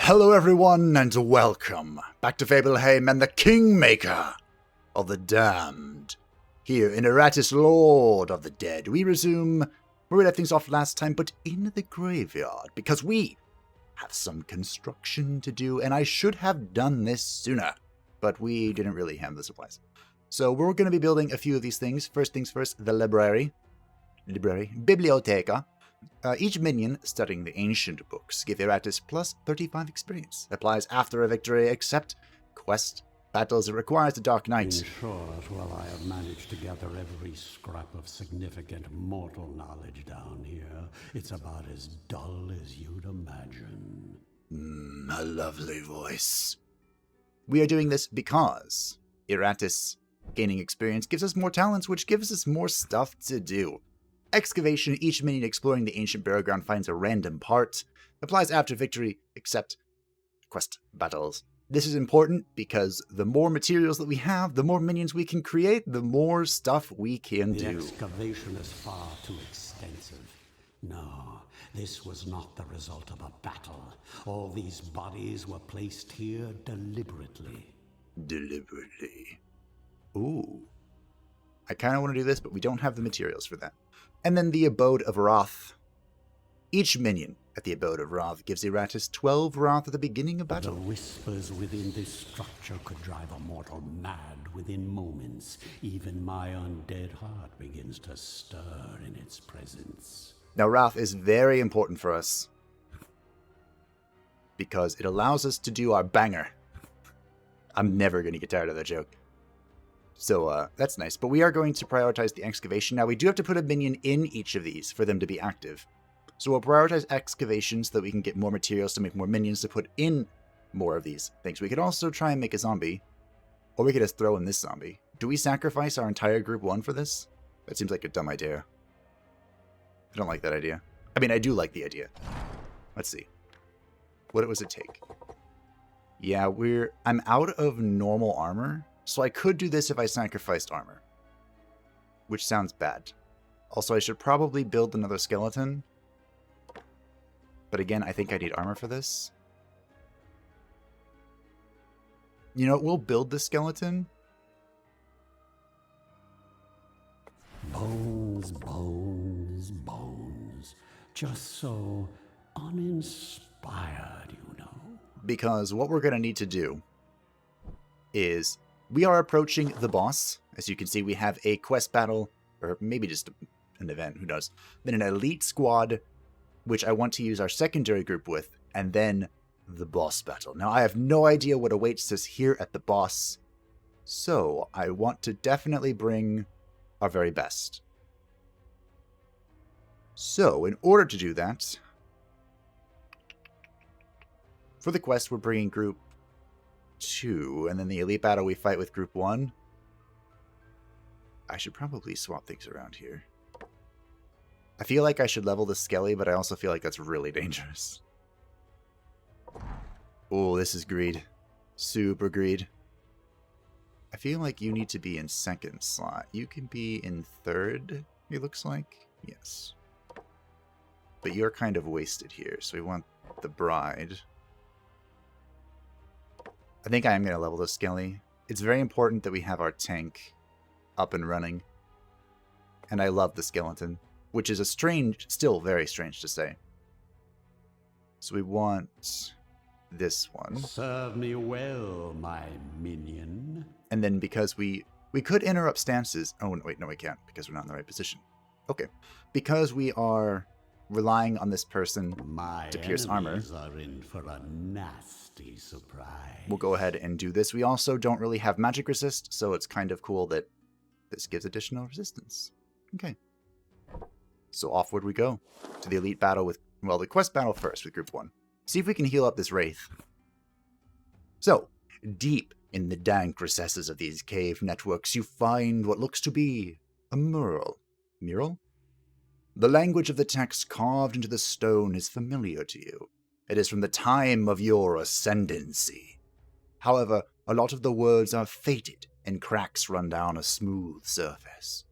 Hello everyone, and welcome back to Fableheim and the Kingmaker of the Damned. Here in Iratus, Lord of the Dead, we resume where we left things off last time, but in the graveyard, because we have some construction to do, and I should have done this sooner, but we didn't really have the supplies. So we're going to be building a few of these things. First things first, the Biblioteca. Each minion studying the ancient books give Iratus plus 35 experience. Applies after a victory, except quest battles. It requires the Dark Knight. In short, while I have managed to gather every scrap of significant mortal knowledge down here, it's about as dull as you'd imagine. A lovely voice. We are doing this because Iratus gaining experience gives us more talents, which gives us more stuff to do. Excavation, each minion exploring the ancient burial ground finds a random part. Applies after victory, except quest battles. This is important because the more materials that we have, the more minions we can create, the more stuff we can do. The excavation is far too extensive. No, this was not the result of a battle. All these bodies were placed here deliberately. Deliberately. Ooh. I kind of want to do this, but we don't have the materials for that. And then the Abode of Wrath. Each minion at the Abode of Wrath gives Iratus 12 Wrath at the beginning of battle. The whispers within this structure could drive a mortal mad within moments. Even my undead heart begins to stir in its presence. Now, Wrath is very important for us because it allows us to do our banger. I'm never going to get tired of that joke. So that's nice, but we are going to prioritize the excavation. Now, we do have to put a minion in each of these for them to be active. So we'll prioritize excavation so that we can get more materials to make more minions to put in more of these things. We could also try and make a zombie, or we could just throw in this zombie. Do we sacrifice our entire group 1 for this? That seems like a dumb idea. I don't like that idea. I mean, I do like the idea. Let's see. What does it take? Yeah, I'm out of normal armor. So I could do this if I sacrificed armor, which sounds bad. Also, I should probably build another skeleton. But again, I think I need armor for this. You know, we'll build the skeleton. Bones, bones, bones. Just so uninspired, you know. Because what we're going to need to do is... we are approaching the boss. As you can see, we have a quest battle, or maybe just an event, who knows. Then an elite squad, which I want to use our secondary group with, and then the boss battle. Now, I have no idea what awaits us here at the boss, so I want to definitely bring our very best. So, in order to do that, for the quest, we're bringing group 2, and then the elite battle we fight with group 1. I should probably swap things around here. I feel like I should level the Skelly, but I also feel like that's really dangerous. Oh, this is greed. Super greed. I feel like you need to be in 2nd slot. You can be in 3rd, it looks like. Yes. But you're kind of wasted here, so we want the bride. I think I am going to level the Skelly. It's very important that we have our tank up and running. And I love the skeleton, which is still very strange to say. So we want this one. Serve me well, my minion. And then because we could interrupt stances. Oh, wait, no, we can't because we're not in the right position. Okay. Because we are relying on this person to pierce armor. Are in for a nasty surprise. We'll go ahead and do this. We also don't really have magic resist, so it's kind of cool that this gives additional resistance. Okay. So offward we go to the elite battle with, well, the quest battle first with group 1. See if we can heal up this wraith. So, deep in the dank recesses of these cave networks, you find what looks to be a mural. Mural? The language of the text carved into the stone is familiar to you. It is from the time of your ascendancy. However, a lot of the words are faded and cracks run down a smooth surface.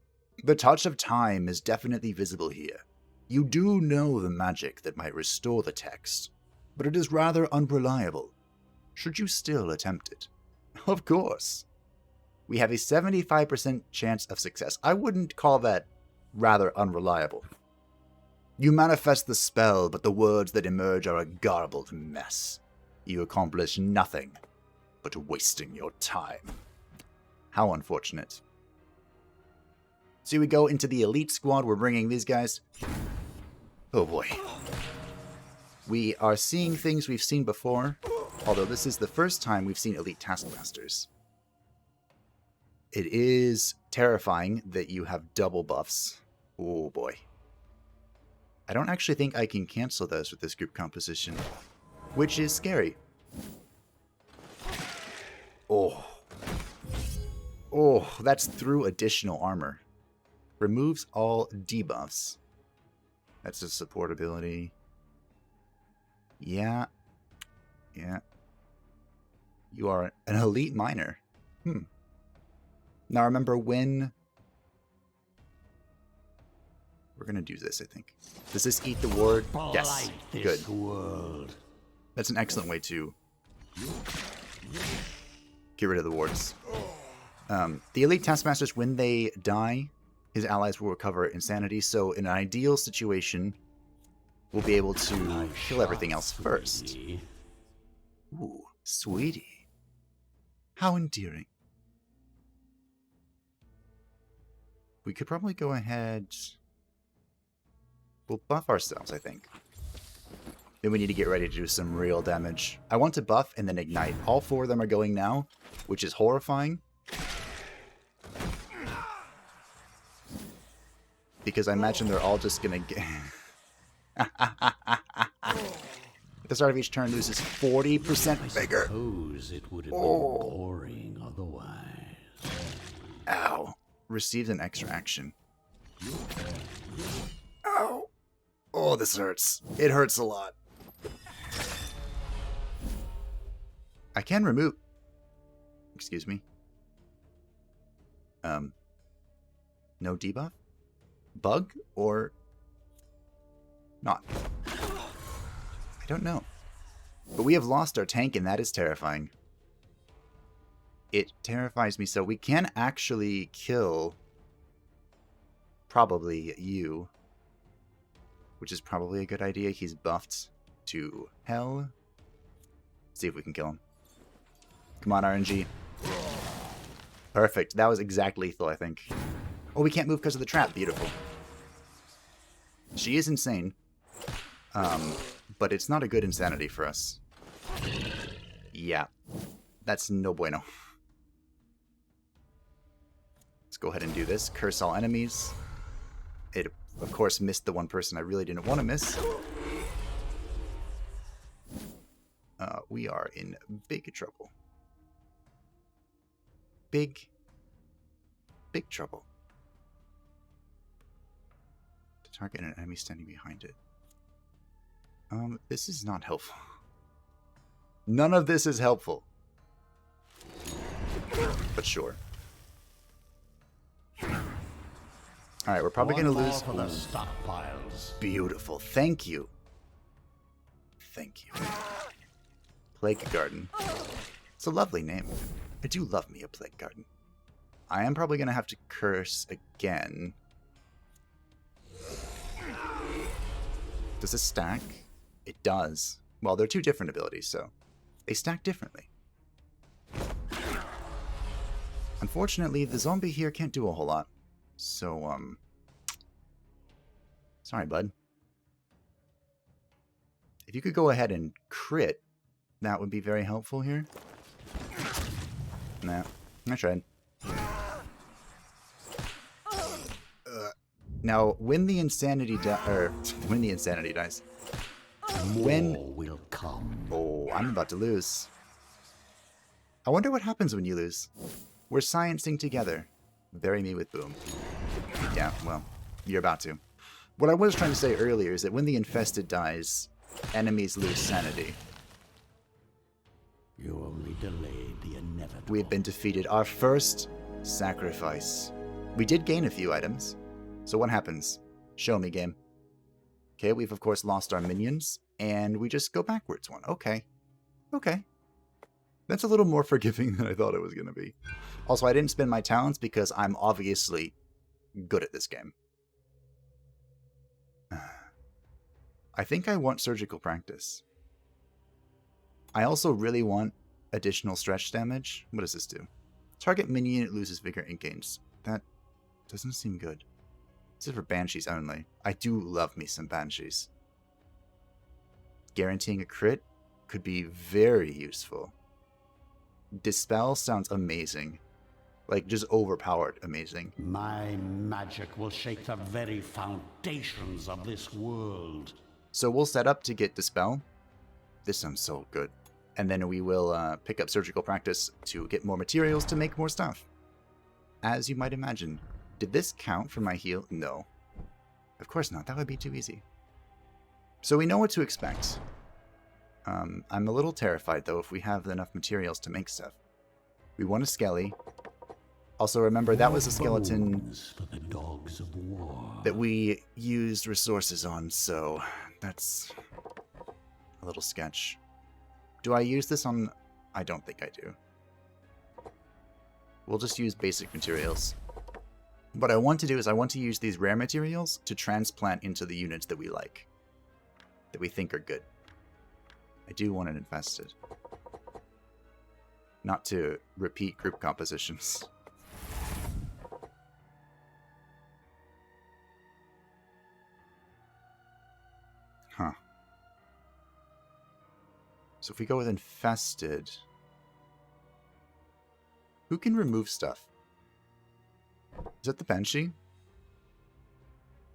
The touch of time is definitely visible here. You do know the magic that might restore the text, but it is rather unreliable. Should you still attempt it? Of course. We have a 75% chance of success. I wouldn't call that rather unreliable. You manifest the spell, but the words that emerge are a garbled mess. You accomplish nothing but wasting your time. How unfortunate. So we go into the elite squad. We're bringing these guys. Oh boy. We are seeing things we've seen before, although this is the first time we've seen elite taskmasters. It is terrifying that you have double buffs. Oh boy. I don't actually think I can cancel those with this group composition, which is scary. Oh. Oh, that's through additional armor. Removes all debuffs. That's a support ability. Yeah. Yeah. You are an elite miner. Now remember when... We're going to do this, I think. Does this eat the ward? Yes. Good. World. That's an excellent way to get rid of the wards. The elite taskmasters, when they die, his allies will recover insanity. So in an ideal situation, we'll be able to kill everything else first. Ooh, sweetie. How endearing. We could probably go ahead... We'll buff ourselves, I think. Then we need to get ready to do some real damage. I want to buff and then ignite. All four of them are going now, which is horrifying. Because I imagine they're all just gonna get... At the start of each turn loses 40% vigor. It would have been boring otherwise. Ow. Receives an extra action. Ow. Oh, this hurts. It hurts a lot. I can remove... Excuse me. No debuff? Bug or not? I don't know. But we have lost our tank, and that is terrifying. It terrifies me so. We can actually kill probably you, which is probably a good idea. He's buffed to hell. See if we can kill him. Come on, RNG. Perfect. That was exactly lethal, I think. Oh, we can't move because of the trap. Beautiful. She is insane. But it's not a good insanity for us. Yeah. That's no bueno. Let's go ahead and do this. Curse all enemies. It, of course, missed the one person I really didn't want to miss. We are in big trouble. Big trouble. To target an enemy standing behind it. This is not helpful. None of this is helpful. But sure. Alright, we're probably going to lose... For the stockpiles. Beautiful. Thank you. Thank you. Plague Garden. It's a lovely name. I do love me a Plague Garden. I am probably going to have to curse again. Does this stack? It does. Well, they're two different abilities, so they stack differently. Unfortunately, the zombie here can't do a whole lot. So, sorry, bud. If you could go ahead and crit, that would be very helpful here. Nah, I tried. Now, when the insanity dies, More will come. Oh, I'm about to lose. I wonder what happens when you lose. We're sciencing together. Bury me with boom. Yeah, well, you're about to. What I was trying to say earlier is that when the infested dies, enemies lose sanity. You only delayed the inevitable. We have been defeated. Our first sacrifice. We did gain a few items. So what happens? Show me, game. Okay, we've of course lost our minions, and we just go backwards one. Okay. Okay. That's a little more forgiving than I thought it was going to be. Also, I didn't spend my talents because I'm obviously good at this game. I think I want surgical practice. I also really want additional stretch damage. What does this do? Target minion unit loses vigor and gains. That doesn't seem good. This is for banshees only. I do love me some banshees. Guaranteeing a crit could be very useful. Dispel sounds amazing. Like, just overpowered amazing. My magic will shake the very foundations of this world. So we'll set up to get Dispel. This sounds so good. And then we will pick up Surgical Practice to get more materials to make more stuff. As you might imagine. Did this count for my heal? No. Of course not. That would be too easy. So we know what to expect. I'm a little terrified, though, if we have enough materials to make stuff. We want a Skelly. Also, remember, that was a skeleton for the dogs of war. that we used resources on, so that's a little sketch. Do I use this on... I don't think I do. We'll just use basic materials. What I want to do is I want to use these rare materials to transplant into the units that we like. That we think are good. I do want it infested. Not to repeat group compositions. Huh. So if we go with infested... Who can remove stuff? Is it the Banshee?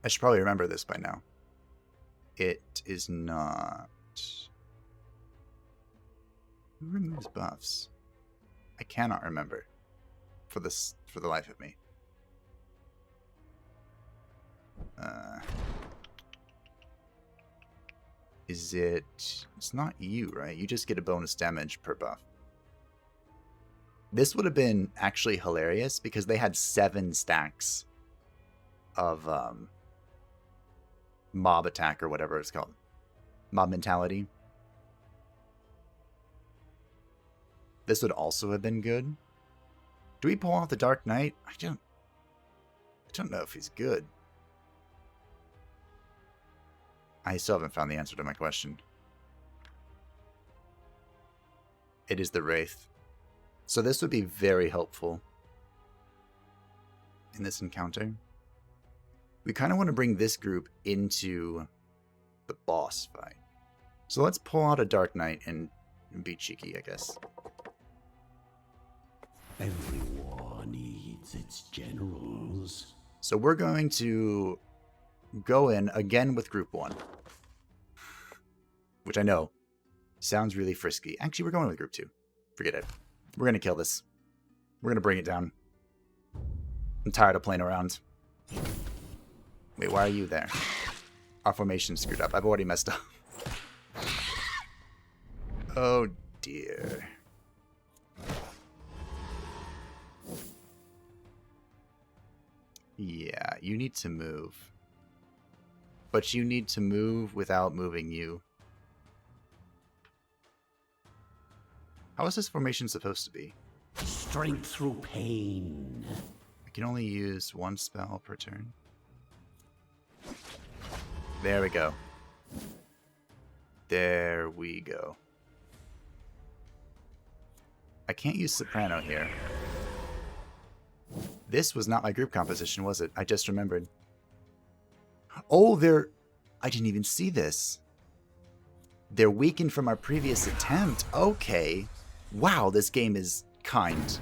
I should probably remember this by now. It is not. Who removes buffs? I cannot remember for the life of me. Is it... It's not you, right? You just get a bonus damage per buff. This would have been actually hilarious because they had 7 stacks of mob attack or whatever it's called. Mob mentality. This would also have been good. Do we pull off the Dark Knight? I don't know if he's good. I still haven't found the answer to my question. It is the Wraith. So this would be very helpful in this encounter. We kind of want to bring this group into the boss fight. So let's pull out a Dark Knight and be cheeky, I guess. Every war needs its generals. So we're going to go in again with Group 1. Which I know sounds really frisky. Actually, we're going with Group 2. Forget it. We're going to kill this. We're going to bring it down. I'm tired of playing around. Wait, why are you there? Our formation's screwed up. I've already messed up. Oh, dear. Yeah, you need to move. But you need to move without moving you. How is this formation supposed to be? Strength through pain. I can only use 1 spell per turn. There we go. There we go. I can't use Soprano here. This was not my group composition, was it? I just remembered. Oh, they're... I didn't even see this. They're weakened from our previous attempt. Okay. Wow, this game is kind.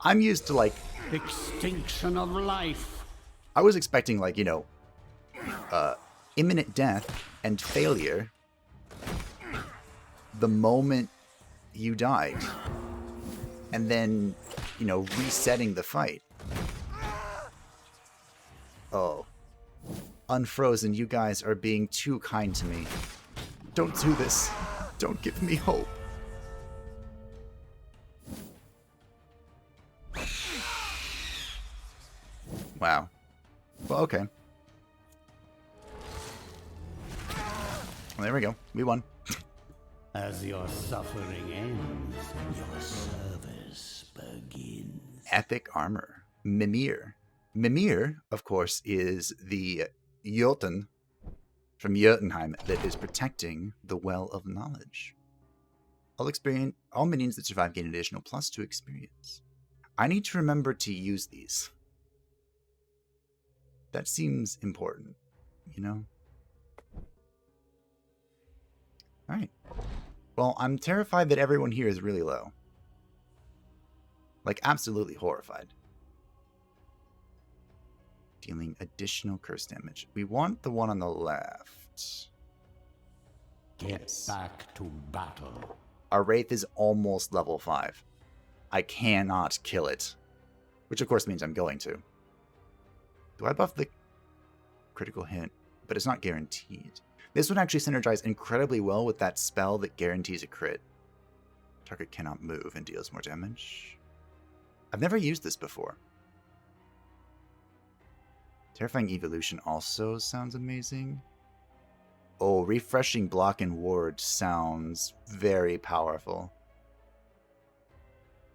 I'm used to, like... Extinction of life. I was expecting, like, you know, imminent death and failure the moment you died. And then, you know, resetting the fight. Oh. Unfrozen, you guys are being too kind to me. Don't do this. Don't give me hope. Wow. Well, okay. Well, there we go. We won. As your suffering ends, your service begins. Epic armor. Mimir. Mimir, of course, is the Jotun from Jotunheim that is protecting the Well of Knowledge. All minions that survive gain additional +2 experience. I need to remember to use these. That seems important, you know? Alright. Well, I'm terrified that everyone here is really low. Like, absolutely horrified. Dealing additional curse damage. We want the one on the left. Get back to battle. Our Wraith is almost level 5. I cannot kill it. Which of course means I'm going to. Do I buff the critical hit? But it's not guaranteed. This would actually synergize incredibly well with that spell that guarantees a crit. Target cannot move and deals more damage. I've never used this before. Terrifying Evolution also sounds amazing. Oh, refreshing block and ward sounds very powerful.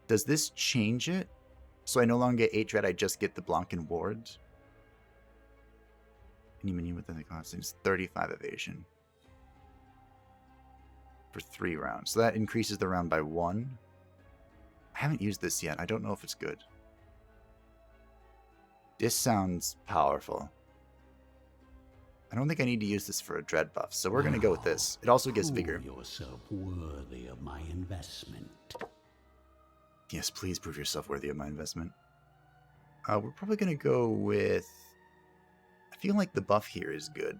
Does this change it? So I no longer get 8 dread, I just get the block and ward? Any minion within the constant is 35 evasion. For 3 rounds. So that increases the round by 1. I haven't used this yet. I don't know if it's good. This sounds powerful. I don't think I need to use this for a dread buff, so we're going to go with this. It also gives vigor. Prove yourself worthy of my investment. Yes, please prove yourself worthy of my investment. We're probably going to go with... I feel like the buff here is good.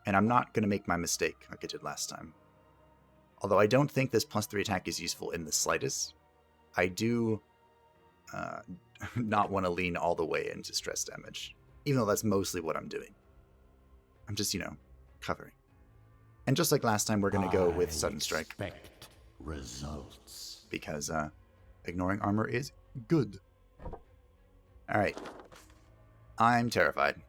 And I'm not going to make my mistake like I did last time. Although I don't think this +3 attack is useful in the slightest. I do not want to lean all the way into stress damage. Even though that's mostly what I'm doing. I'm just, you know, covering. And just like last time, we're going to go with Sudden Strike. Expect results. Because ignoring armor is good. Alright. I'm terrified.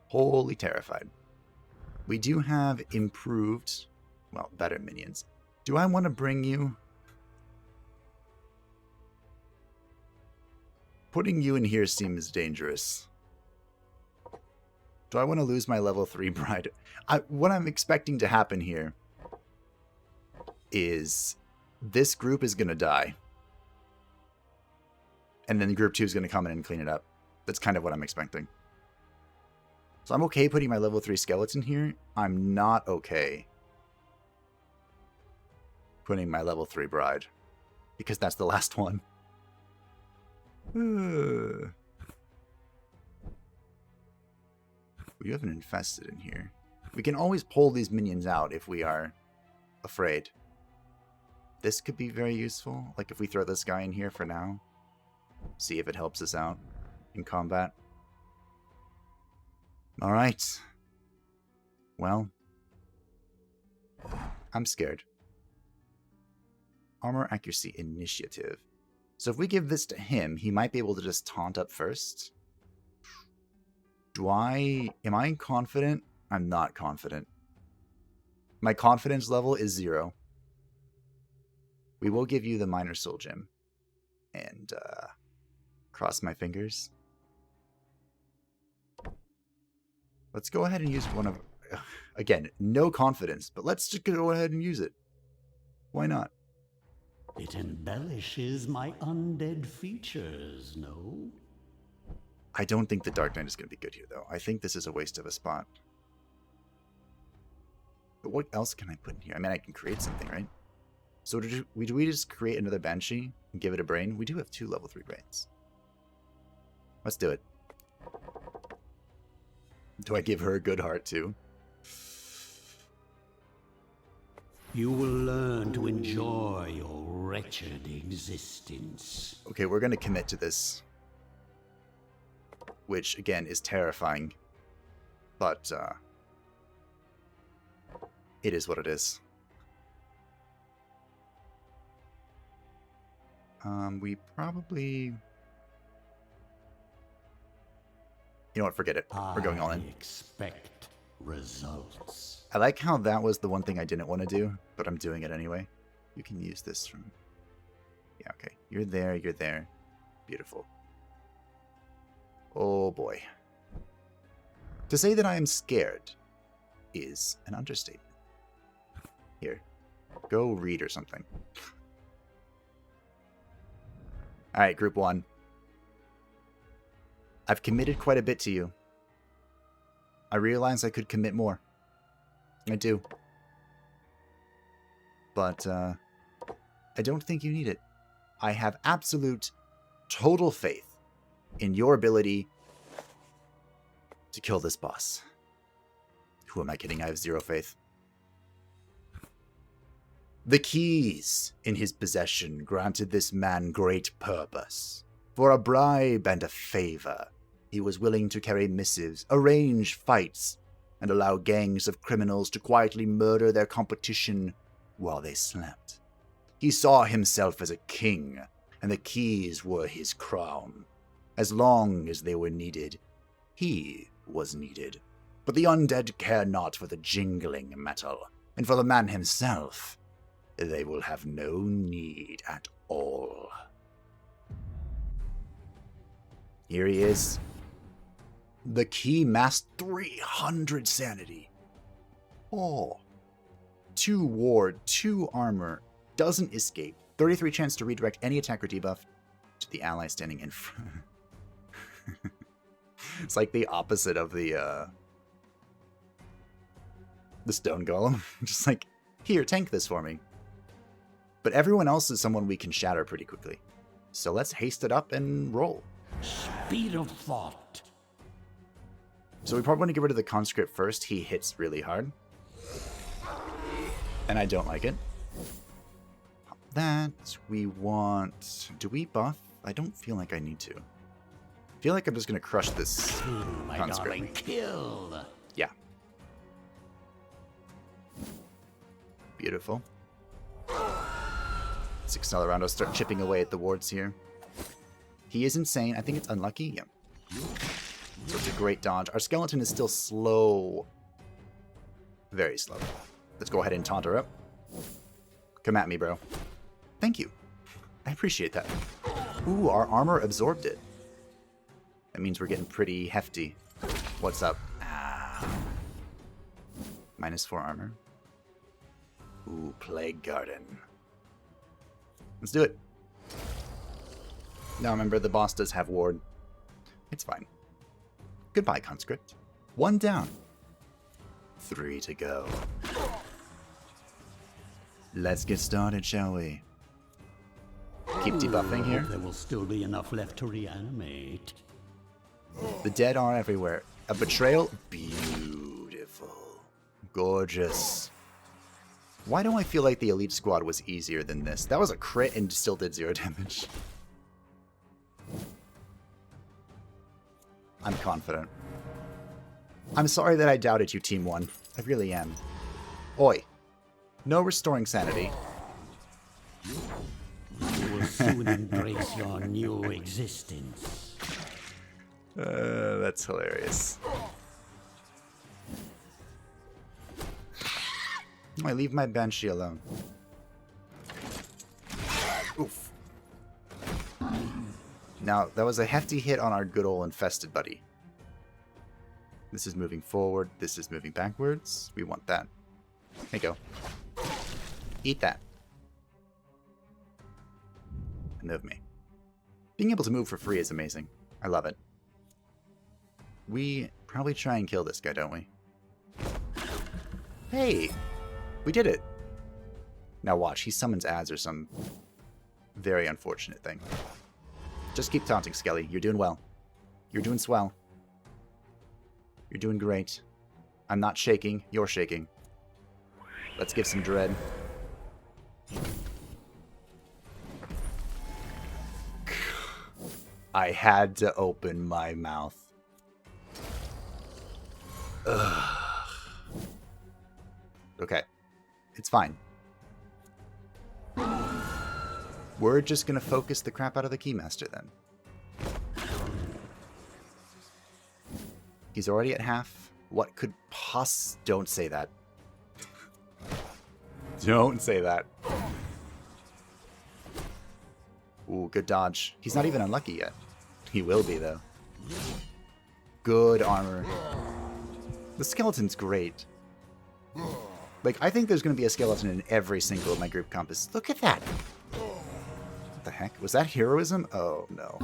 Wholly terrified. We do have improved, well, better minions. Do I want to bring you... Putting you in here seems dangerous. Do I want to lose my level 3 bride? What I'm expecting to happen here is this group is going to die. And then group 2 is going to come in and clean it up. That's kind of what I'm expecting. So I'm okay putting my level 3 skeleton here. I'm not okay putting my level 3 bride. Because that's the last one. We haven't infested in here. We can always pull these minions out if we are afraid. This could be very useful. Like if we throw this guy in here for now. See if it helps us out in combat. Alright. Well. I'm scared. Armor, accuracy, initiative. So if we give this to him, he might be able to just taunt up first. Am I confident? I'm not confident. My confidence level is 0. We will give you the Minor Soul Gem. And, cross my fingers. Let's go ahead and use one of... Again, no confidence, but let's just go ahead and use it. Why not? It embellishes my undead features, no? I don't think the Dark Knight is going to be good here, though. I think this is a waste of a spot. But what else can I put in here? I mean, I can create something, right? So do we just create another Banshee and give it a brain? We do have 2 level 3 brains. Let's do it. Do I give her a good heart, too? You will learn to enjoy your wretched existence. Okay, we're going to commit to this. Which, again, is terrifying. But, it is what it is. We probably... You know what, forget it. We're going all in. I expect results. I like how that was the one thing I didn't want to do, but I'm doing it anyway. You can use this from... Yeah, okay. You're there, you're there. Beautiful. Oh boy. To say that I am scared is an understatement. Here. Go read or something. Alright, group 1. I've committed quite a bit to you. I realize I could commit more. I do. But, I don't think you need it. I have absolute, total faith in your ability to kill this boss. Who am I kidding? I have zero faith. The keys in his possession granted this man great purpose. For a bribe and a favor, he was willing to carry missives, arrange fights, and allow gangs of criminals to quietly murder their competition while they slept. He saw himself as a king, and the keys were his crown. As long as they were needed, he was needed. But the undead care not for the jingling metal, and for the man himself, they will have no need at all. Here he is. The Keymaster, 300 sanity. Oh. 2 ward, 2 armor, doesn't escape. 33 chance to redirect any attack or debuff to the ally standing in front. It's like the opposite of the stone golem. Just like, here, tank this for me. But everyone else is someone we can shatter pretty quickly. So let's haste it up and roll. Speed of thought. So we probably want to get rid of the conscript first. He hits really hard. And I don't like it. That we want... Do we buff? I don't feel like I need to. I feel like I'm just going to crush this My conscript. darling, kill. Yeah. Beautiful. 6 I'll start chipping away at the wards here. He is insane. I think it's unlucky. Yeah. So it's a great dodge. Our skeleton is still slow. Very slow. Let's go ahead and taunt her up. Come at me, bro. Thank you. I appreciate that. Ooh, our armor absorbed it. That means we're getting pretty hefty. What's up? Ah. -4 armor. Ooh, Plague Garden. Let's do it. Now remember, the boss does have ward. It's fine. Goodbye, conscript. 1 down. 3 to go. Let's get started, shall we? Keep debuffing here. There will still be enough left to reanimate. The dead are everywhere. A betrayal? Beautiful. Gorgeous. Why do I feel like the elite squad was easier than this? That was a crit and still did 0 damage. I'm confident. I'm sorry that I doubted you, Team 1. I really am. Oi. No restoring sanity. You will soon embrace your new existence. That's hilarious. I leave my Banshee alone. Oof. Now, that was a hefty hit on our good old infested buddy. This is moving forward. This is moving backwards. We want that. There you go. Eat that. And move me. Being able to move for free is amazing. I love it. We probably try and kill this guy, don't we? Hey! We did it! Now watch, he summons ads or some very unfortunate thing. Just keep taunting, Skelly. You're doing well. You're doing swell. You're doing great. I'm not shaking. You're shaking. Let's give some dread. I had to open my mouth. Ugh. Okay. It's fine. We're just gonna focus the crap out of the Keymaster then. He's already at half. What could Don't say that. Don't say that. Ooh, good dodge. He's not even unlucky yet. He will be, though. Good armor. The skeleton's great. Like, I think there's going to be a skeleton in every single of my group compass. Look at that! What the heck? Was that heroism? Oh, no.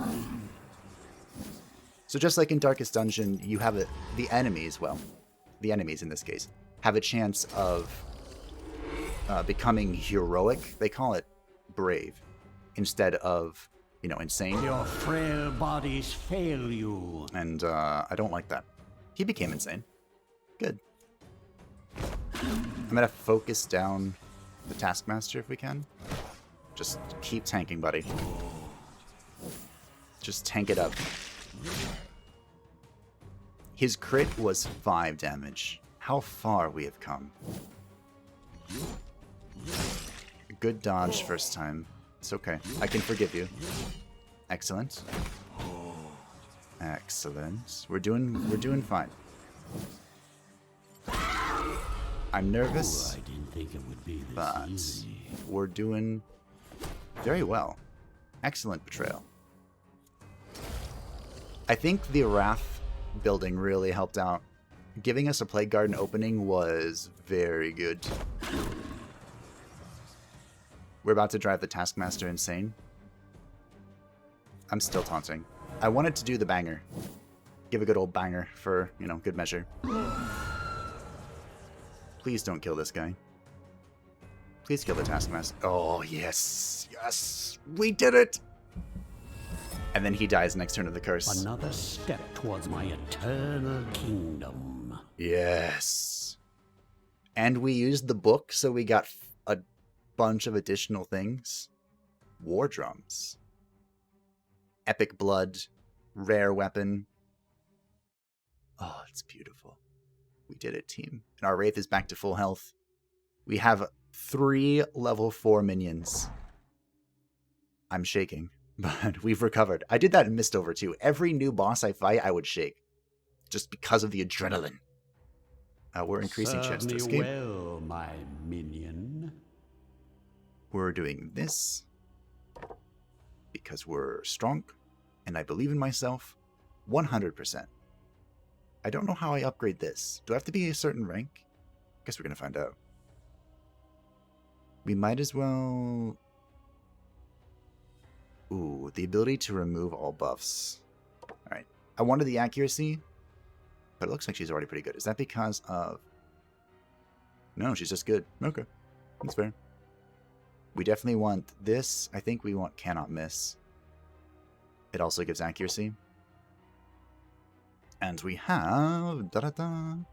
So just like in Darkest Dungeon, you have the enemies, well, the enemies in this case, have a chance of becoming heroic. They call it brave, instead of, you know, insane. Your frail bodies fail you. And I don't like that. He became insane. Good. I'm gonna focus down the Taskmaster if we can. Just keep tanking, buddy. Just tank it up. His crit was 5 damage. How far we have come. Good dodge first time. It's okay. I can forgive you. Excellent. Excellent. We're doing fine. I'm nervous, I didn't think it would be this but easy. we're doing very well. Excellent betrayal. I think the Wrath building really helped out. Giving us a Plague Garden opening was very good. We're about to drive the Taskmaster insane. I'm still taunting. I wanted to do the banger. Give a good old banger for, you know, good measure. Please don't kill this guy. Please kill the Taskmaster. Oh, yes. Yes. We did it. And then he dies next turn of the curse. Another step towards my eternal kingdom. Yes. And we used the book, so we got a bunch of additional things. War drums. Epic blood. Rare weapon. Oh, it's beautiful. We did it, team. And our Wraith is back to full health. We have 3 level 4 minions. I'm shaking, but we've recovered. I did that in Mistover too. Every new boss I fight, I would shake. Just because of the adrenaline. We're increasing chance to escape. Well, my minion. We're doing this because we're strong, and I believe in myself 100%. I don't know how I upgrade this. Do I have to be a certain rank? Guess we're going to find out. We might as well... Ooh, the ability to remove all buffs. Alright. I wanted the accuracy, but it looks like she's already pretty good. Is that because of... No, she's just good. Okay. That's fair. We definitely want this. I think we want cannot miss. It also gives accuracy. And we have... Probably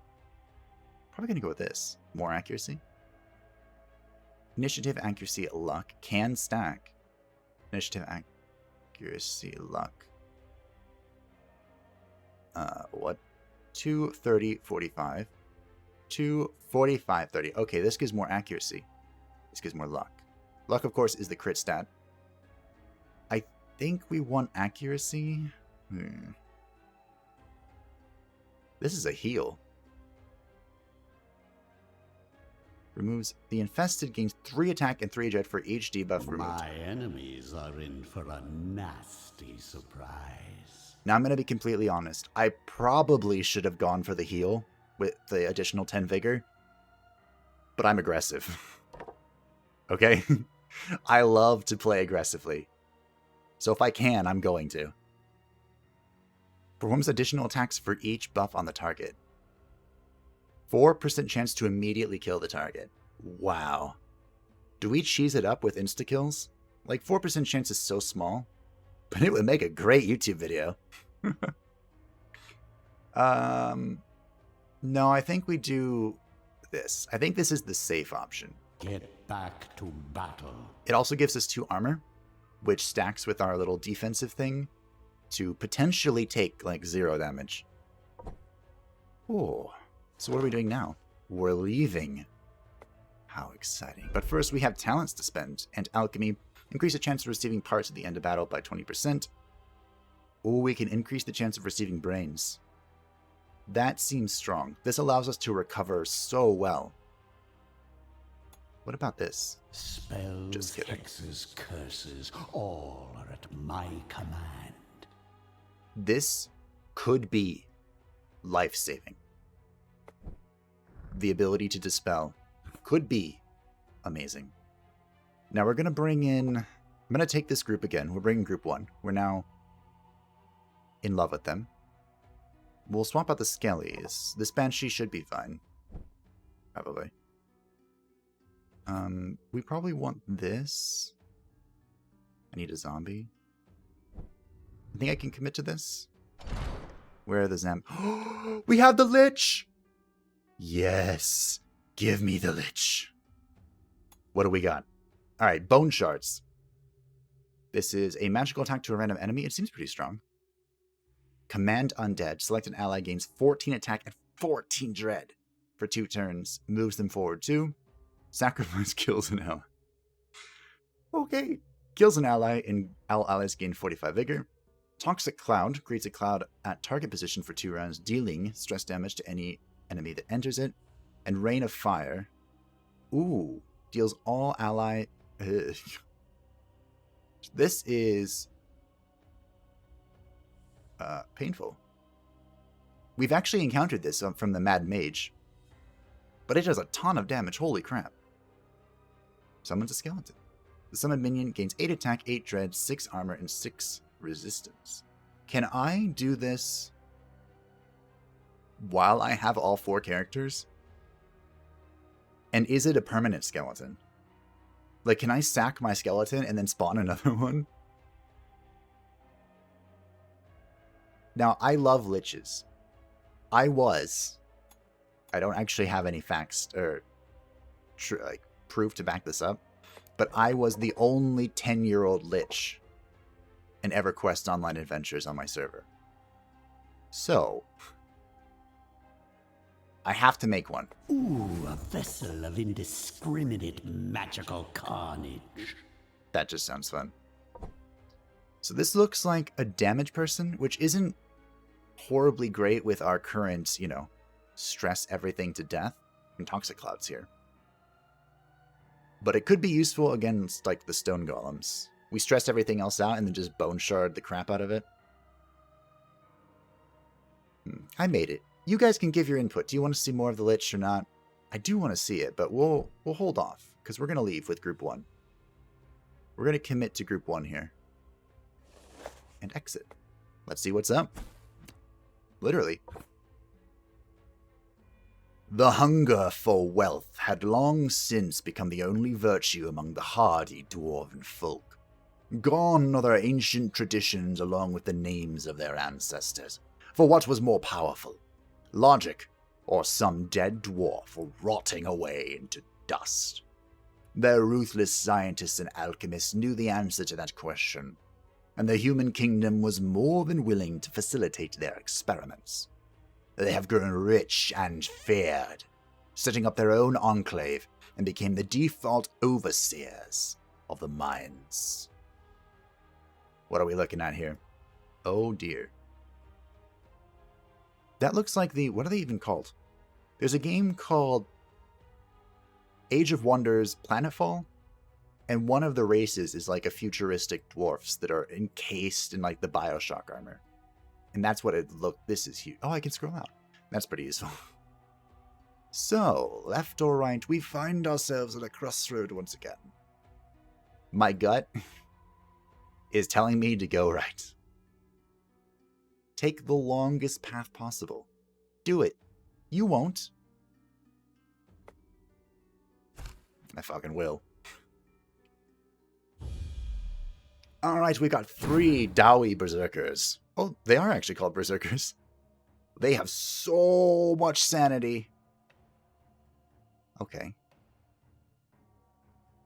going to go with this. More accuracy. Initiative, accuracy, luck. Can stack. Initiative, accuracy, luck. What? 2, 30, 45. 2, 45, 30. Okay, this gives more accuracy. This gives more luck. Luck, of course, is the crit stat. I think we want accuracy. This is a heal. Removes the infested, gains 3 attack and 3 jet for each debuff removed. My enemies are in for a nasty surprise. Now I'm going to be completely honest. I probably should have gone for the heal with the additional 10 vigor. But I'm aggressive. Okay? I love to play aggressively. So if I can, I'm going to. Performs additional attacks for each buff on the target. 4% chance to immediately kill the target. Wow. Do we cheese it up with insta-kills? Like, 4% chance is so small, but it would make a great YouTube video. No, I think we do this. I think this is the safe option. Get back to battle. It also gives us 2 armor, which stacks with our little defensive thing to potentially take, like, 0 damage. Oh. So what are we doing now? We're leaving. How exciting. But first we have talents to spend, and alchemy. Increase the chance of receiving parts at the end of battle by 20%. Or we can increase the chance of receiving brains. That seems strong. This allows us to recover so well. What about this? Spells, Just kidding. hexes, curses, all are at my command. This could be life-saving. The ability to dispel could be amazing. Now we're going to bring in... I'm going to take this group again. We're bringing group 1. We're now in love with them. We'll swap out the Skellies. This Banshee should be fine. Probably. We probably want this. I need a zombie. I think I can commit to this. Where are the Zam? We have the Lich! Yes! Give me the Lich. What do we got? Alright, Bone Shards. This is a magical attack to a random enemy. It seems pretty strong. Command Undead. Select an ally, gains 14 attack and 14 dread for 2 turns. Moves them forward 2. Sacrifice kills an ally. Okay. Kills an ally and all allies gain 45 vigor. Toxic Cloud creates a cloud at target position for 2 rounds, dealing stress damage to any enemy that enters it. And Rain of Fire. Ooh. Deals all ally... This is... painful. We've actually encountered this from the Mad Mage. But it does a ton of damage. Holy crap. Summons a skeleton. The summoned minion gains 8 attack, 8 dread, 6 armor, and 6 resistance. Can I do this while I have all 4 characters? And is it a permanent skeleton? Like, can I sack my skeleton and then spawn another one? Now, I love liches. I don't actually have any facts or proof to back this up, but I was the only 10-year-old lich in EverQuest Online Adventures on my server. So, I have to make one. Ooh, a vessel of indiscriminate magical carnage. That just sounds fun. So this looks like a damage person, which isn't horribly great with our current, stress everything to death and Toxic Clouds here. But it could be useful against, like, the Stone Golems. We stress everything else out and then just Bone Shard the crap out of it. I made it. You guys can give your input. Do you want to see more of the Lich or not? I do want to see it, but we'll hold off, because we're going to leave with Group 1. We're going to commit to Group 1 here. And exit. Let's see what's up. Literally. The hunger for wealth had long since become the only virtue among the hardy dwarven folk. Gone are their ancient traditions along with the names of their ancestors. For what was more powerful? Logic, or some dead dwarf rotting away into dust? Their ruthless scientists and alchemists knew the answer to that question, and the human kingdom was more than willing to facilitate their experiments. They have grown rich and feared, setting up their own enclave and became the default overseers of the mines. What are we looking at here? Oh dear. That looks like what are they even called? There's a game called Age of Wonders Planetfall, and one of the races is like a futuristic dwarfs that are encased in like the Bioshock armor. And that's what it looked. This is huge. Oh, I can scroll out. That's pretty useful. So, left or right, we find ourselves at a crossroad once again. My gut is telling me to go right. Take the longest path possible. Do it. You won't. I fucking will. Alright, we got 3 Dowie Berserkers. Oh, they are actually called Berserkers. They have so much sanity. Okay.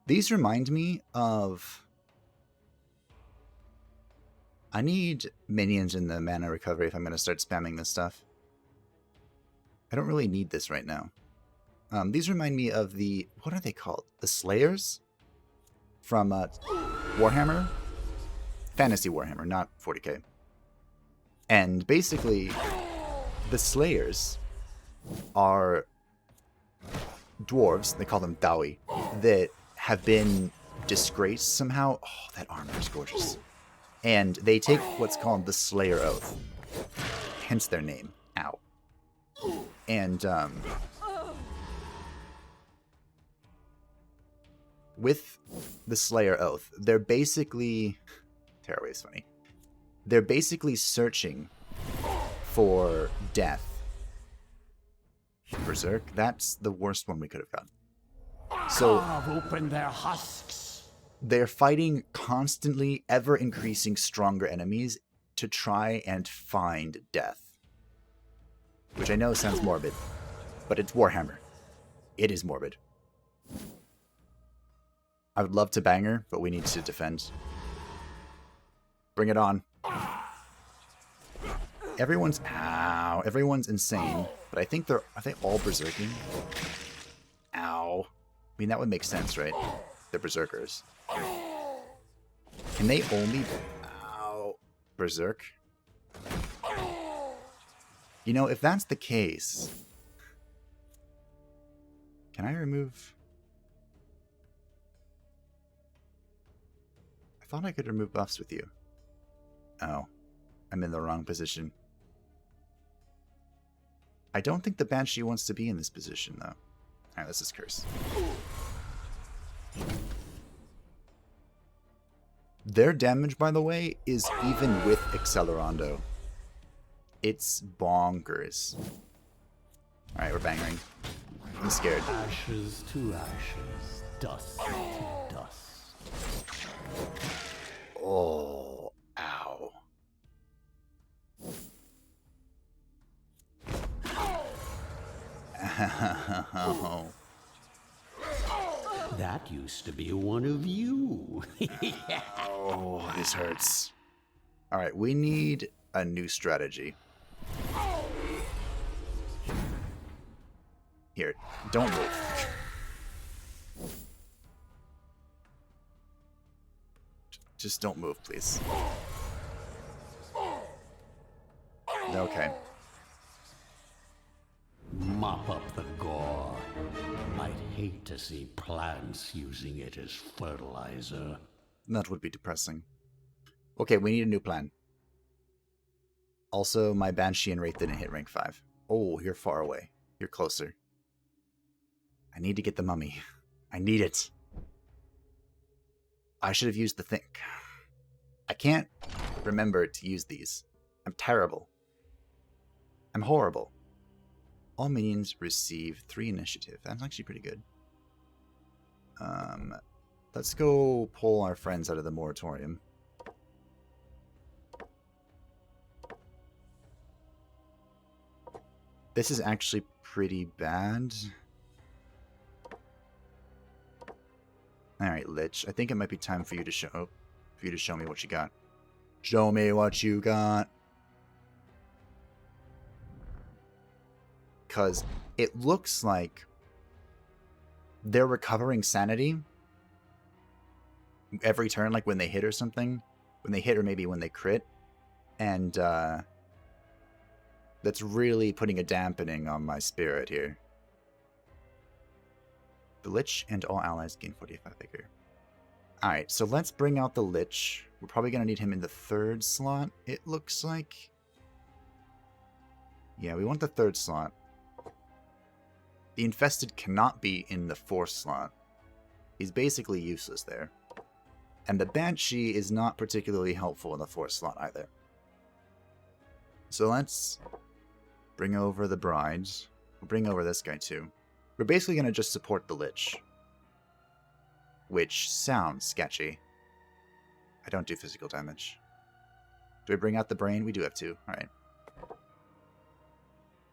These remind me of... I need minions in the mana recovery if I'm going to start spamming this stuff. I don't really need this right now. These remind me of the... What are they called? The Slayers? From Warhammer? Fantasy Warhammer, not 40k. And basically... The Slayers are dwarves, they call them Dawi, that have been disgraced somehow. Oh, that armor is gorgeous. And they take what's called the Slayer Oath, hence their name. Ow. And with the Slayer Oath, they're basically... Tearaway is funny. They're basically searching for death. Berserk, that's the worst one we could have gotten. So, Carve open their husks. they're fighting constantly ever increasing stronger enemies to try and find death. Which I know sounds morbid, but it's Warhammer. It is morbid. I would love to bang her, but we need to defend. Bring it on. Everyone's insane, but I think are they all berserking? Ow. I mean, that would make sense, right? They're berserkers. Can they only berserk? You know, if that's the case, can I remove... I thought I could remove buffs with you. Oh, I'm in the wrong position. I don't think the Banshee wants to be in this position, though. Alright, let's just curse. Their damage, by the way, is even with Accelerando. It's bonkers. Alright, we're bangering. I'm scared. Ashes to ashes, dust to dust. Oh, ow. Ow. That used to be one of you. Oh, this hurts. Alright, we need a new strategy. Here, don't move. Just don't move, please. Okay. Mop up the gore. I'd hate to see plants using it as fertilizer. That would be depressing. Okay, we need a new plan. Also, my Banshee and Wraith didn't hit rank 5. Oh, you're far away. You're closer. I need to get the mummy. I need it. I should have used the think. I can't remember to use these. I'm terrible. I'm horrible. All minions receive 3 initiative. That's actually pretty good. Let's go pull our friends out of the moratorium. This is actually pretty bad. Alright, Lich. I think it might be time for you to show me what you got. Show me what you got. Because it looks like they're recovering sanity every turn, like when they hit or something. When they hit or maybe when they crit. And that's really putting a dampening on my spirit here. The Lich and all allies gain 45 vigor. Alright, so let's bring out the Lich. We're probably going to need him in the 3rd slot, it looks like. Yeah, we want the 3rd slot. The Infested cannot be in the 4th slot. He's basically useless there. And the Banshee is not particularly helpful in the 4th slot either. So let's bring over the Brides. We'll bring over this guy too. We're basically going to just support the Lich. Which sounds sketchy. I don't do physical damage. Do I bring out the Brain? We do have 2. Alright.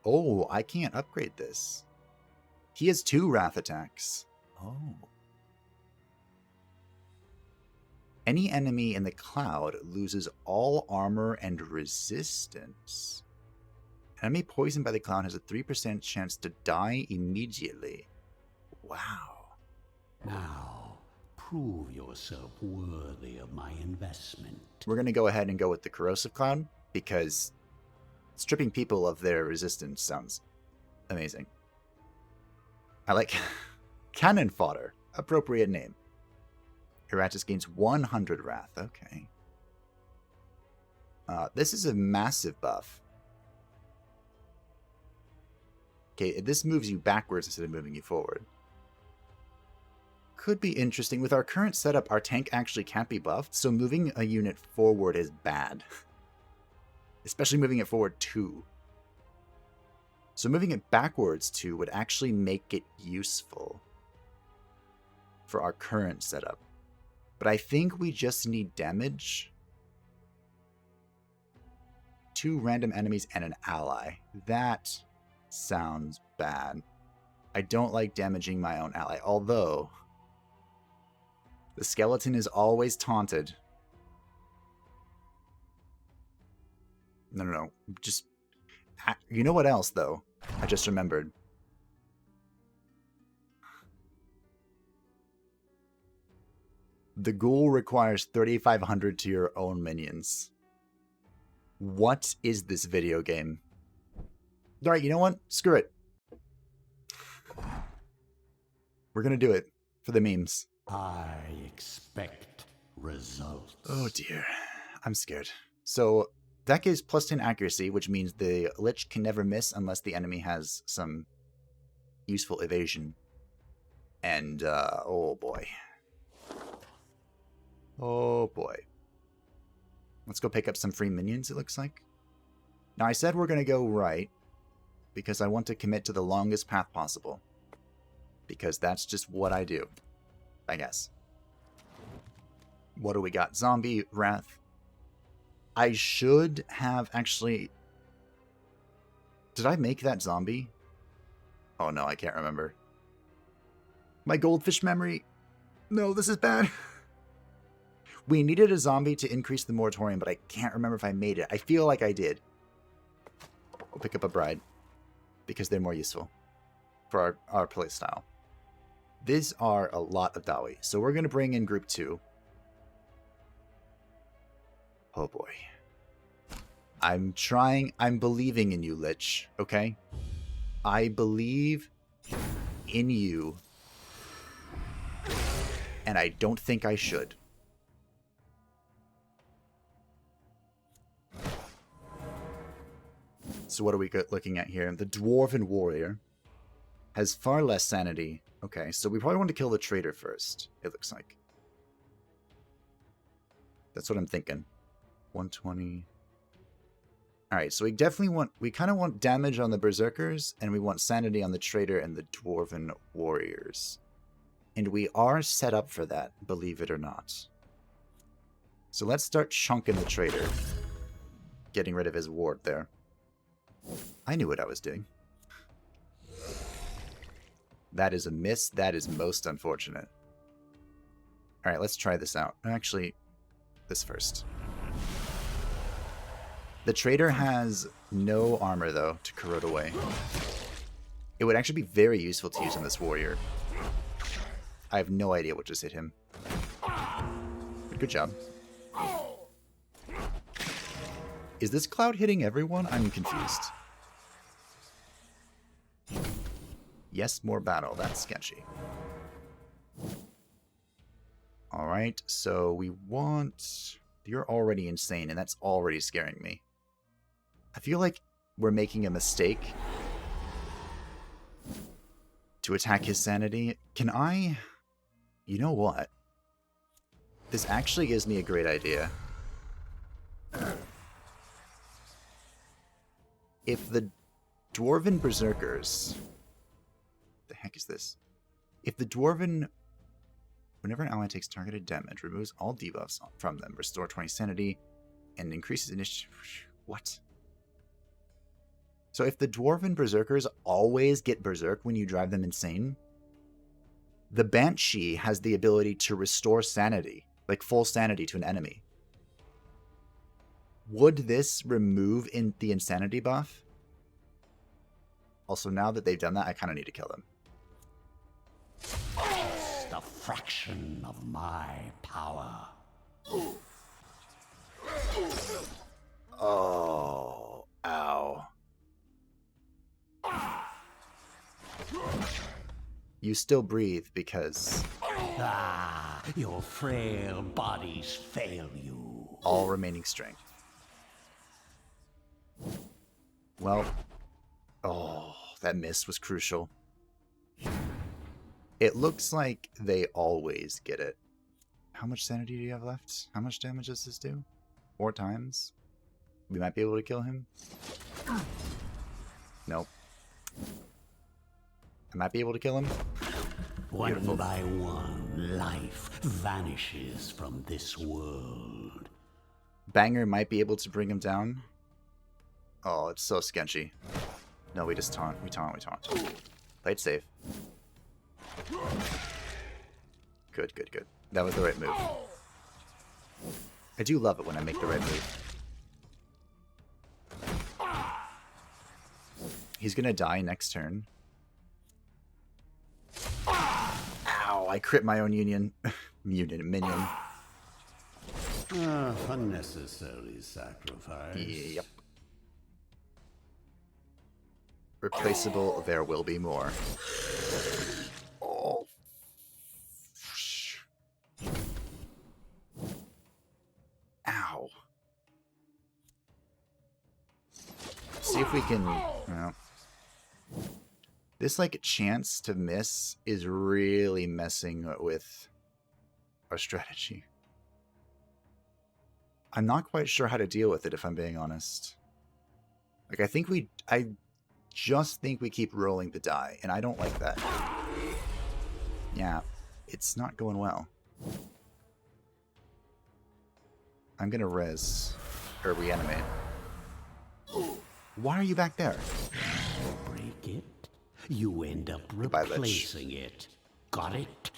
Oh, I can't upgrade this. He has 2 Wrath attacks. Oh. Any enemy in the cloud loses all armor and resistance. Enemy poisoned by the cloud has a 3% chance to die immediately. Wow. Now, prove yourself worthy of my investment. We're going to go ahead and go with the Corrosive Cloud, because stripping people of their resistance sounds amazing. I like cannon fodder. Appropriate name. Iratus gains 100 wrath. Okay. This is a massive buff. Okay, this moves you backwards instead of moving you forward. Could be interesting. With our current setup, our tank actually can't be buffed, so moving a unit forward is bad. Especially moving it forward 2. So moving it backwards 2 would actually make it useful for our current setup. But I think we just need damage. 2 random enemies and an ally. That sounds bad. I don't like damaging my own ally, although the skeleton is always taunted. No. Just... You know what else, though? I just remembered. The ghoul requires 3,500 to your own minions. What is this video game? Alright, you know what? Screw it. We're gonna do it. For the memes. I expect results. Oh dear. I'm scared. So, that gives plus 10 accuracy, which means the Lich can never miss unless the enemy has some useful evasion. And, oh boy. Oh boy. Let's go pick up some free minions, it looks like. Now, I said we're going to go right, because I want to commit to the longest path possible. Because that's just what I do, I guess. What do we got? Zombie, Wrath. I should have actually... Did I make that zombie? Oh no, I can't remember. My goldfish memory. No, this is bad. We needed a zombie to increase the moratorium, but I can't remember if I made it. I feel like I did. We'll pick up a bride, because they're more useful for our playstyle. These are a lot of Dawi, so we're going to bring in group 2. Oh boy. I'm believing in you, Lich, okay? I believe in you, and I don't think I should. So what are we looking at here? The Dwarven Warrior has far less sanity. Okay, so we probably want to kill the traitor first, it looks like. That's what I'm thinking. 120. Alright, so we kind of want damage on the Berserkers, and we want sanity on the traitor and the Dwarven Warriors. And we are set up for that, believe it or not. So let's start chunking the traitor. Getting rid of his ward there. I knew what I was doing. That is a miss. That is most unfortunate. Alright, let's try this out. Actually, this first. The traitor has no armor, though, to corrode away. It would actually be very useful to use on this warrior. I have no idea what just hit him. But good job. Is this cloud hitting everyone? I'm confused. Yes, more battle. That's sketchy. Alright, so we want... You're already insane, and that's already scaring me. I feel like we're making a mistake to attack his sanity. Can I... You know what? This actually gives me a great idea. If the Dwarven Berserkers... The heck is this? If the Dwarven... Whenever an ally takes targeted damage, removes all debuffs from them, restore 20 sanity, and increases initiative... What? So if the Dwarven Berserkers always get Berserk when you drive them insane, the Banshee has the ability to restore sanity, like full sanity to an enemy. Would this remove the insanity buff? Also, now that they've done that, I kind of need to kill them. Just a fraction of my power. Oh, ow. You still breathe because Ah, your frail bodies fail you. all remaining strength. Well, oh, that miss was crucial. It looks like they always get it. How much sanity do you have left? How much damage does this do? 4 times? We might be able to kill him. Nope. I might be able to kill him. Beautiful. One by one, life vanishes from this world. Banger might be able to bring him down. Oh, it's so sketchy. No, we just taunt. We taunt. Play it safe. Good, good, good. That was the right move. I do love it when I make the right move. He's gonna die next turn. Ow, I crit my own minion. Unnecessary sacrifice. Yep. Replaceable, there will be more. Oh. Ow. See if we can... Well, this, like, chance to miss is really messing with our strategy. I'm not quite sure how to deal with it, if I'm being honest. Like, I just think we keep rolling the die, and I don't like that. Yeah, it's not going well. I'm gonna res, or reanimate. Why are you back there? Break it, you end up Goodbye, replacing it. Got it?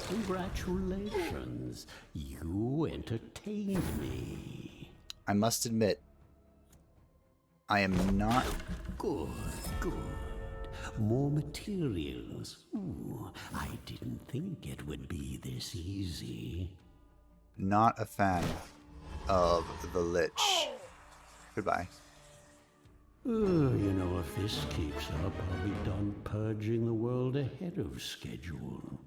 Congratulations, you entertained me. I must admit, I am not... Good, good. More materials. Ooh, I didn't think it would be this easy. not a fan of the Lich. Goodbye. You know, if this keeps up, I'll be done purging the world ahead of schedule.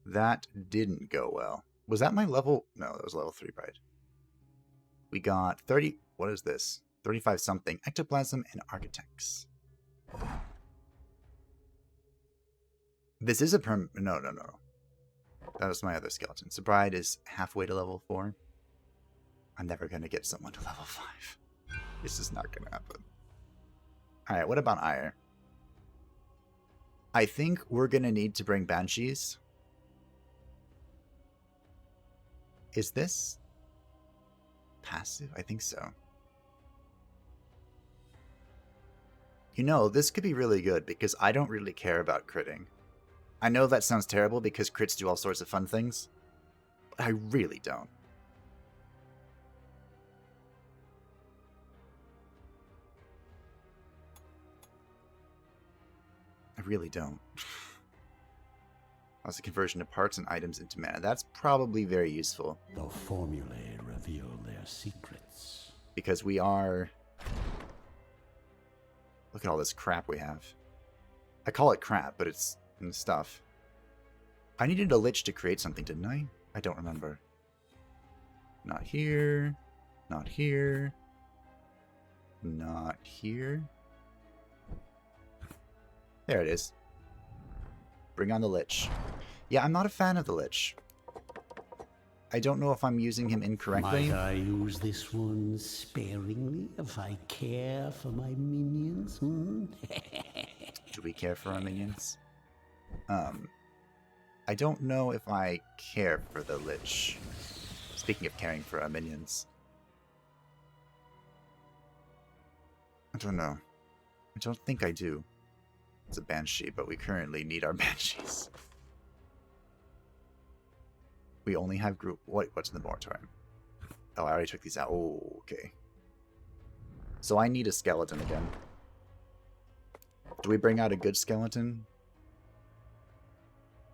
That didn't go well. Was that my level? No, that was level 3 pride. We got 30... What is this? 35 something. Ectoplasm and Architects. This is a No. That was my other skeleton. So Bride is halfway to level 4. I'm never going to get someone to level 5. This is not going to happen. Alright, what about Ire? I think we're going to need to bring Banshees. Is this passive? I think so. You know, this could be really good because I don't really care about critting. I know that sounds terrible because crits do all sorts of fun things, but I really don't. I really don't. That's a conversion of parts and items into mana. That's probably very useful. The formulae reveal their secrets. Because we are... Look at all this crap we have. I call it crap, but it's stuff. I needed a Lich to create something, didn't I? I don't remember. Not here. Not here. Not here. There it is. Bring on the Lich. Yeah, I'm not a fan of the Lich. I don't know if I'm using him incorrectly. Might I use this one sparingly if I care for my minions? Do we care for our minions? I don't know if I care for the Lich. Speaking of caring for our minions. I don't know. I don't think I do. It's a Banshee, but we currently need our Banshees. We only have group... What's in the moratorium? Oh, I already took these out. Oh, okay. So I need a skeleton again. Do we bring out a good skeleton?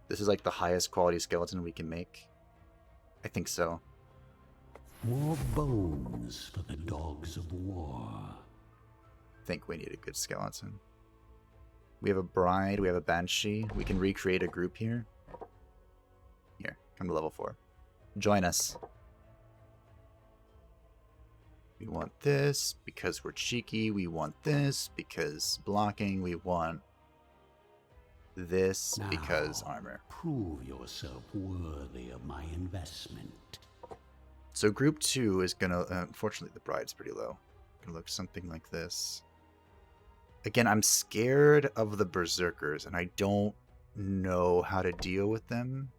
This is like the highest quality skeleton we can make. I think so. More bones for the dogs of war. think we need a good skeleton. We have a bride, we have a banshee. We can recreate a group here. Here, come to level 4. Join us. We want this because we're cheeky. We want this because blocking. We want this because armor. Prove yourself worthy of my investment. So group 2 is gonna, unfortunately the bride's pretty low. Gonna look something like this. Again, I'm scared of the berserkers, and I don't know how to deal with them.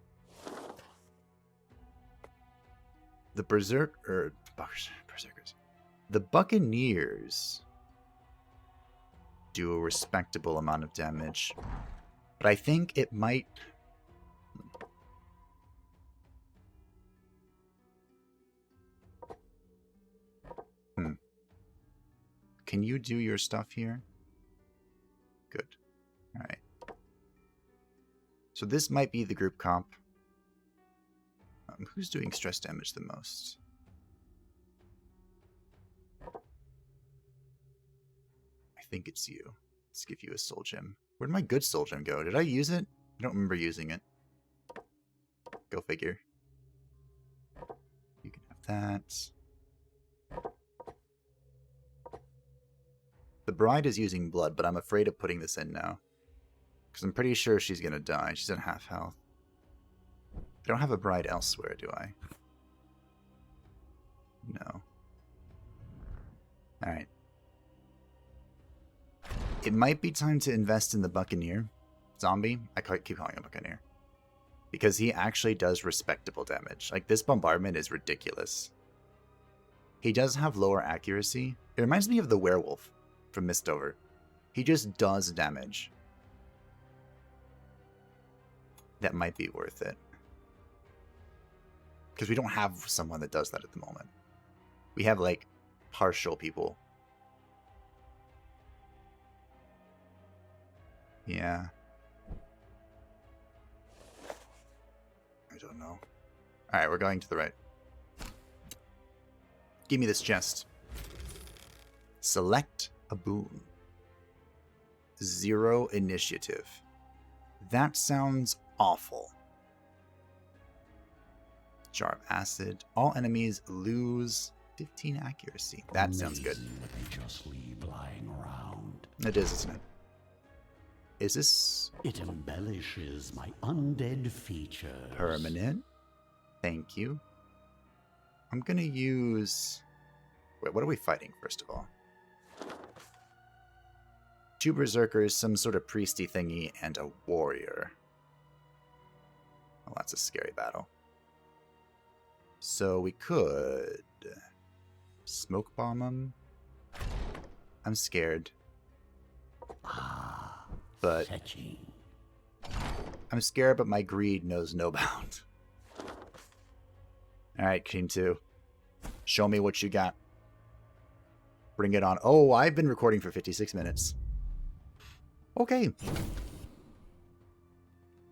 The berserkers. The buccaneers do a respectable amount of damage, but I think it might. Can you do your stuff here? Good. All right. So this might be the group comp. Who's doing stress damage the most? I think it's you. Let's give you a soul gem. Where'd my good soul gem go? Did I use it? I don't remember using it. Go figure. You can have that. The bride is using blood, but I'm afraid of putting this in now. Because I'm pretty sure she's going to die. She's at half health. I don't have a bride elsewhere, do I? No. Alright. It might be time to invest in the Buccaneer. Zombie? I keep calling him Buccaneer. Because he actually does respectable damage. Like, this bombardment is ridiculous. He does have lower accuracy. It reminds me of the werewolf from Mistover. He just does damage. That might be worth it. Because we don't have someone that does that at the moment. We have, like, partial people. Yeah. I don't know. Alright, we're going to the right. Give me this chest. Select a boon. 0 initiative. That sounds awful. Jar of acid. All enemies lose 15 accuracy. That sounds good. What they just leave lying around. It is, isn't it? Is this It embellishes my undead features. permanent? Thank you. I'm gonna use... Wait, what are we fighting, first of all? 2 berserkers, some sort of priesty thingy, and a warrior. Well, that's a scary battle. So we could... smoke bomb them? I'm scared. But... Fetching. I'm scared, but my greed knows no bound. Alright, Team 2. Show me what you got. Bring it on. Oh, I've been recording for 56 minutes. Okay.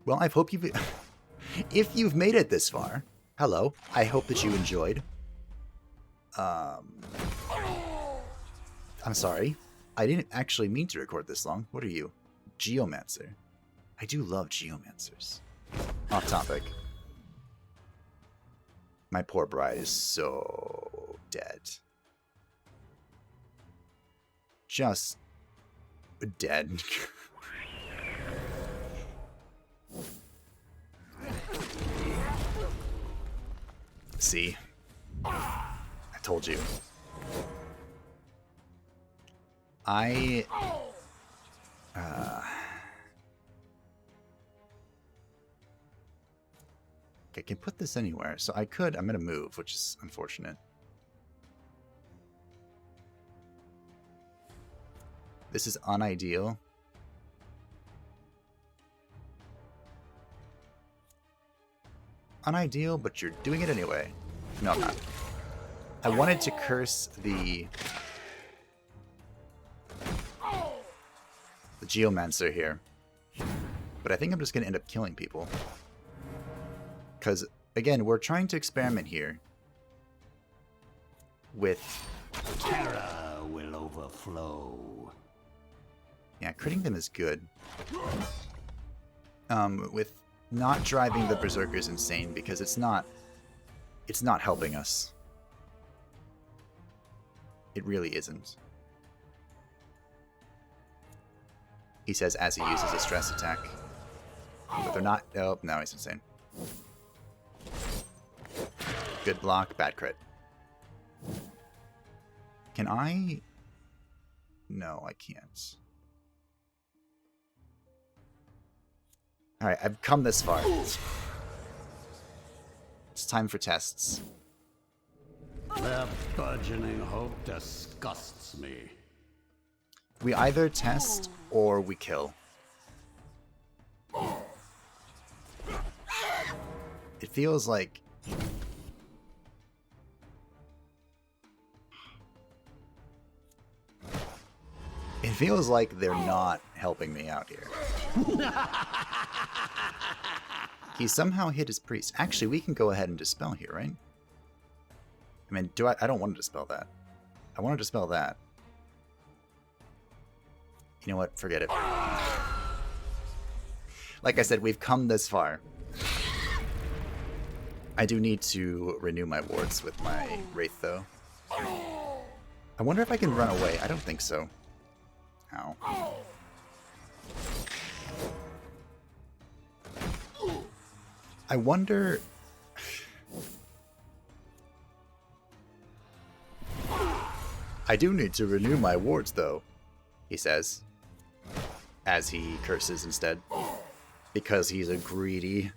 Well, I hope you've... if you've made it this far, hello. I hope that you enjoyed. I'm sorry. I didn't actually mean to record this long. What are you? Geomancer. I do love geomancers. Off topic. My poor bride is so dead. Just dead. See? I told you. I can put this anywhere, so I could. I'm gonna move, which is unfortunate. This is unideal. Unideal, but you're doing it anyway. No, I'm not. I wanted to curse the Geomancer here, but I think I'm just going to end up killing people. Because, again, we're trying to experiment here with Terror will overflow. Yeah, critting them is good. With not driving the berserkers insane because it's not helping us. It really isn't. He says as he uses a stress attack. But they're not. Oh, no, he's insane. Good block, bad crit. Can I? No, I can't. Alright, I've come this far. It's time for tests. Their burgeoning hope disgusts me. We either test or we kill. It feels like... It feels like they're not helping me out here. He somehow hit his priest. Actually, we can go ahead and dispel here, right? I mean, I don't want to dispel that. I want to dispel that. You know what? Forget it. Like I said, we've come this far. I do need to renew my wards with my Wraith, though. I wonder if I can run away. I don't think so. Ow. I wonder... I do need to renew my wards, though, he says, as he curses instead, because he's a greedy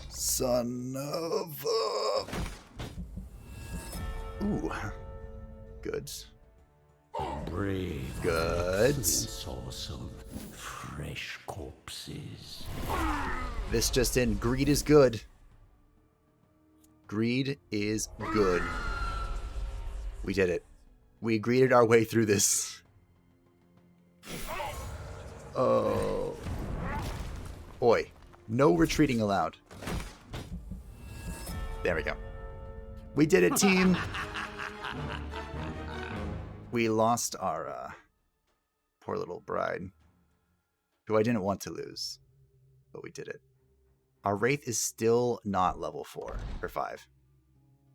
son of a... Ooh. Goods. Brave. Goods. Source of fresh corpses. This just in. Greed is good. Greed is good. We did it. We greeted our way through this. Oh. Oi. No retreating allowed. There we go. We did it, team. We lost our poor little bride, who I didn't want to lose, but we did it. Our Wraith is still not level 4 or 5.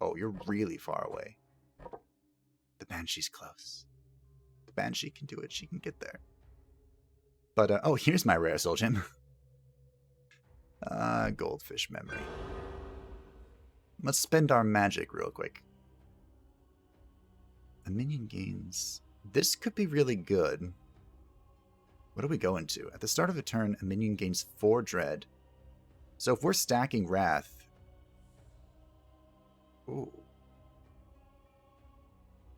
Oh, you're really far away. The Banshee's close. The Banshee can do it. She can get there. But, oh, here's my rare soul gem. Goldfish memory. Let's spend our magic real quick. A minion gains... This could be really good. What do we go into? At the start of a turn, a minion gains 4 dread. So if we're stacking Wrath... Ooh.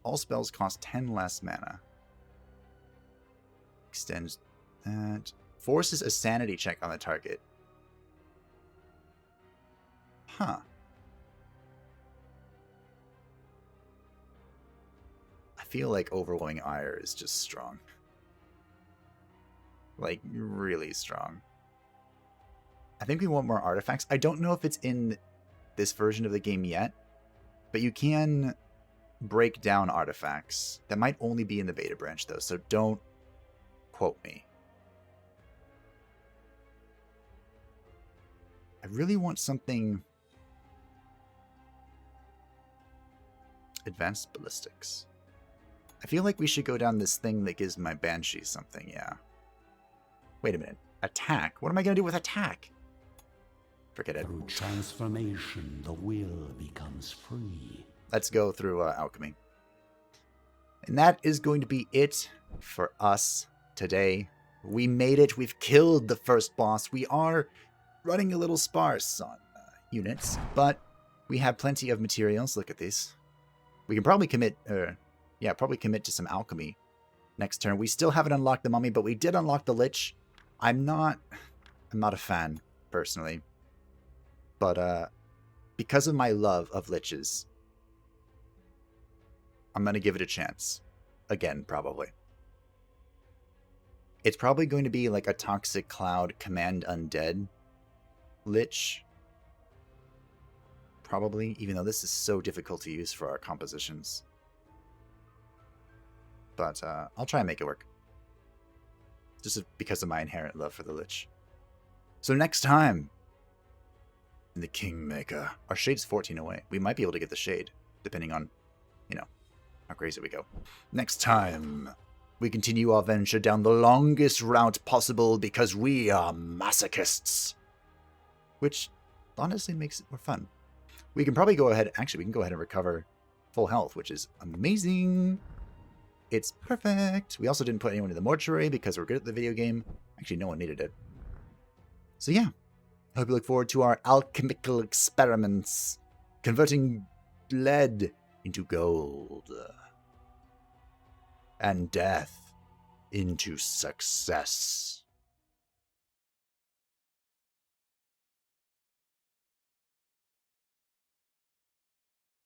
All spells cost 10 less mana. Extends that. Forces a sanity check on the target. Huh. I feel like Overwhelming Ire is just strong. Like, really strong. I think we want more artifacts. I don't know if it's in this version of the game yet, but you can break down artifacts. That might only be in the beta branch, though, so don't quote me. I really want something... Advanced ballistics. I feel like we should go down this thing that gives my Banshee something, yeah. Wait a minute. Attack? What am I going to do with attack? Forget it. Through transformation, the will becomes free. Let's go through alchemy. And that is going to be it for us today. We made it. We've killed the first boss. We are running a little sparse on units, but we have plenty of materials. Look at these. We can probably commit, probably commit to some alchemy next turn. We still haven't unlocked the mummy, but we did unlock the lich. I'm not a fan, personally. But because of my love of liches, I'm going to give it a chance. Again, probably. It's probably going to be like a Toxic Cloud Command Undead lich. Probably, even though this is so difficult to use for our compositions. but I'll try and make it work. Just because of my inherent love for the Lich. So next time, in the Kingmaker, our shade's 14 away. We might be able to get the shade, depending on, how crazy we go. Next time, we continue our venture down the longest route possible because we are masochists. Which, honestly, makes it more fun. We can probably go ahead, actually, we can go ahead and recover full health, which is amazing. It's perfect. We also didn't put anyone in the mortuary because we're good at the video game. Actually, no one needed it. So yeah, I hope you look forward to our alchemical experiments, converting lead into gold, and death into success.